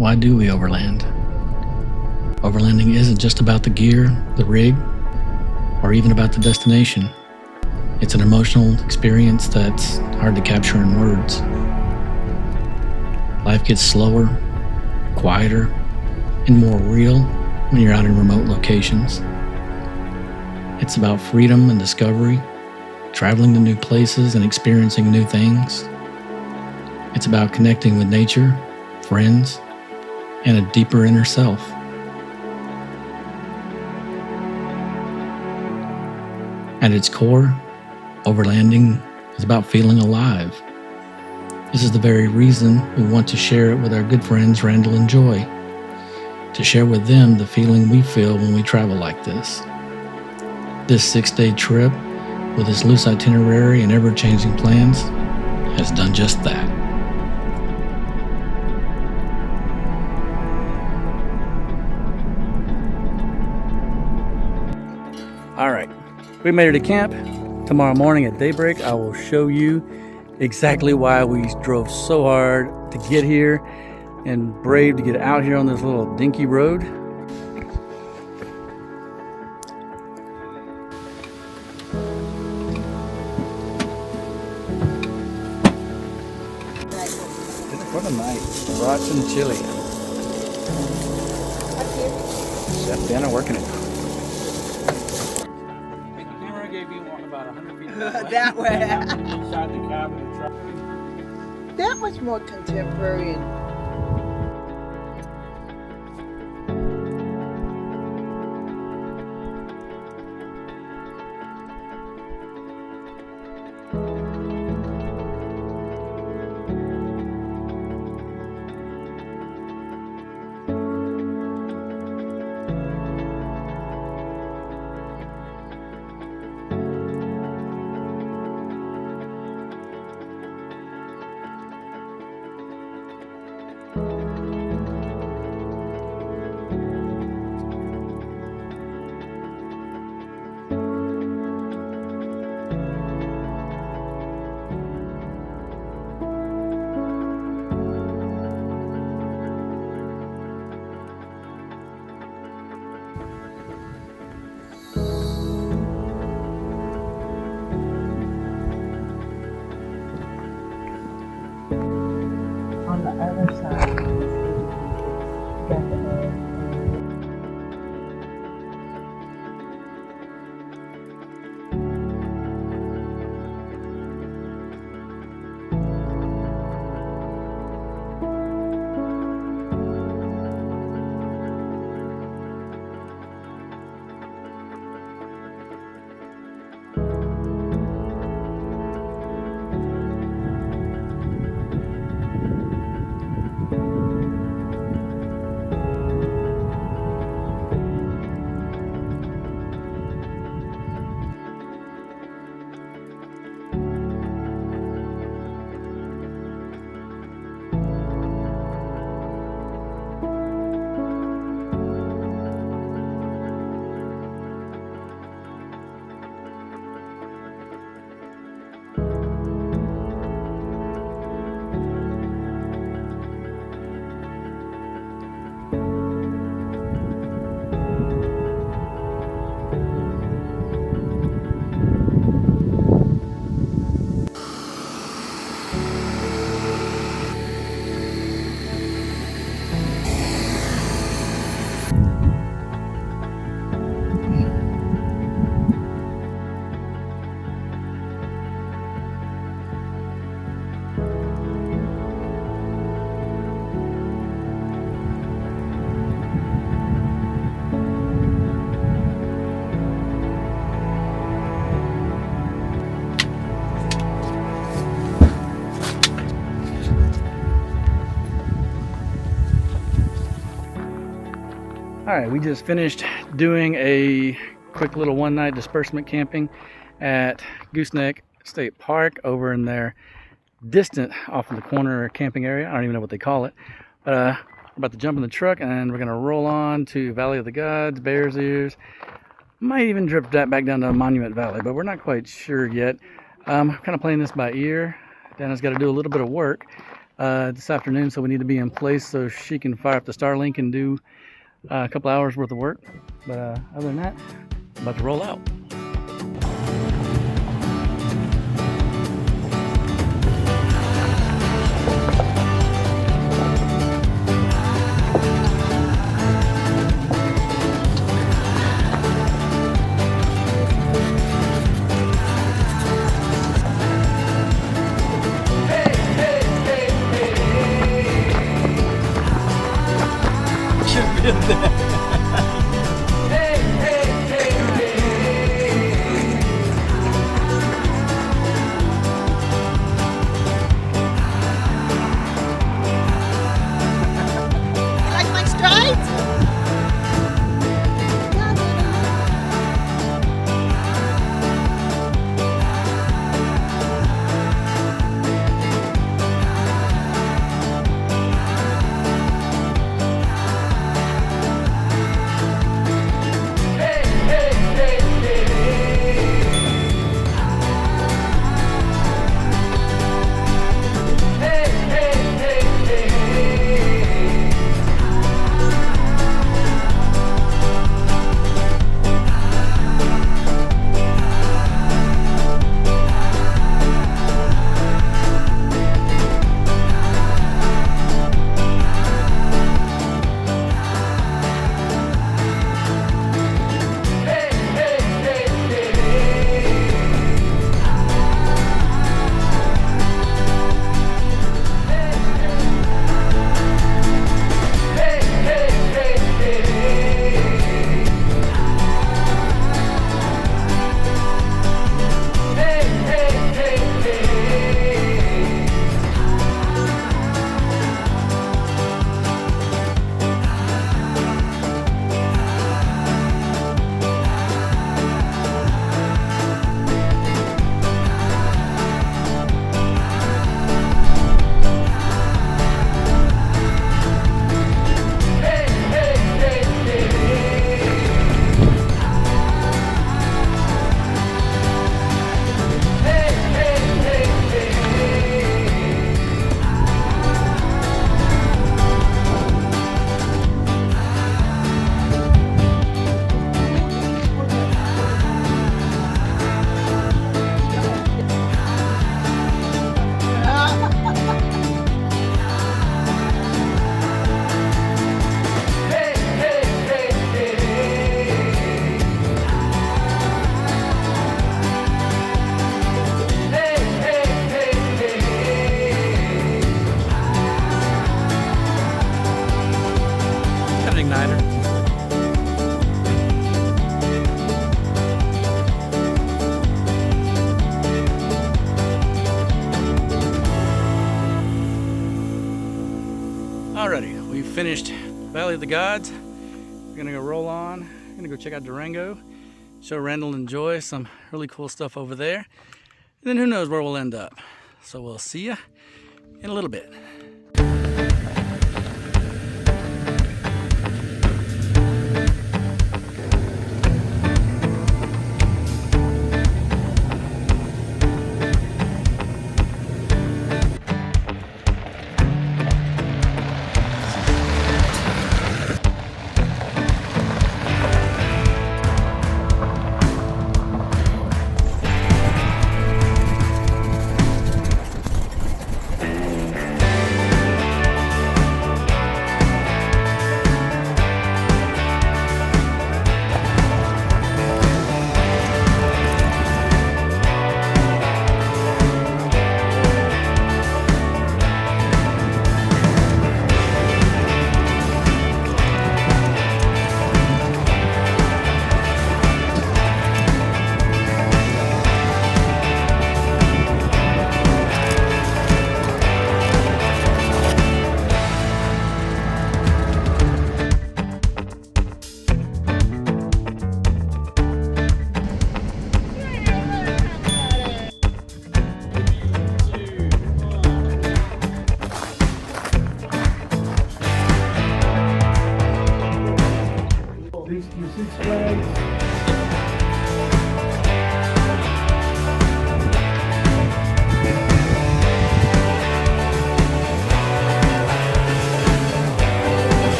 Why do we overland? Overlanding isn't just about the gear, the rig, or even about the destination. It's an emotional experience that's hard to capture in words. Life gets slower, quieter, and more real when you're out in remote locations. It's about freedom and discovery, traveling to new places and experiencing new things. It's about connecting with nature, friends, and a deeper inner self. At its core, overlanding is about feeling alive. This is the very reason we want to share it with our good friends Randall and Joy, to share with them the feeling we feel when we travel like this. This 6-day trip, with its loose itinerary and ever-changing plans, has done just that. All right, we made it to camp. Tomorrow morning at daybreak, I will show you exactly why we drove so hard to get here and brave to get out here on this little dinky road. For the night, brats and chili. Chef Dana working it. The camera gave you one about 100 feet that way. inside the cabin. That was more contemporary. On the other side, you got the All right, we just finished doing a quick little one-night disbursement camping at Gooseneck State Park over in their distant off in the corner camping area. I don't even know what they call it. But we're about to jump in the truck and we're gonna roll on to Valley of the Gods, Bears Ears. Might even drip that back down to Monument Valley, but we're not quite sure yet. Kind of playing this by ear. Dana's got to do a little bit of work. this afternoon, so we need to be in place so she can fire up the Starlink and do a couple hours worth of work. But other than that, I'm about to roll out. Like my strides? Alrighty, we've finished Valley of the Gods. We're gonna go roll on. We're gonna go check out Durango, show Randall and Joy some really cool stuff over there. And then who knows where we'll end up. So we'll see ya in a little bit.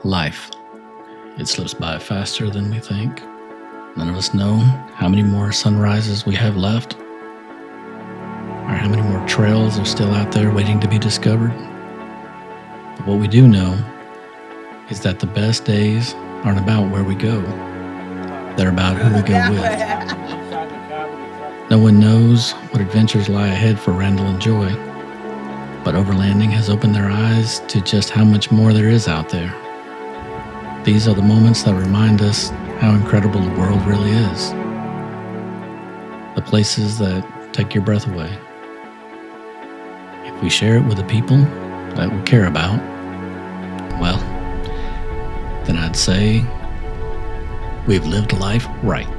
Life. It slips by faster than we think. None of us know how many more sunrises we have left, or how many more trails are still out there waiting to be discovered. But what we do know is that the best days aren't about where we go. They're about who we go with. No one knows what adventures lie ahead for Randall and Joy, but Overlanding has opened their eyes to just how much more there is out there. These are the moments that remind us how incredible the world really is. The places that take your breath away. If we share it with the people that we care about, well, then I'd say we've lived life right.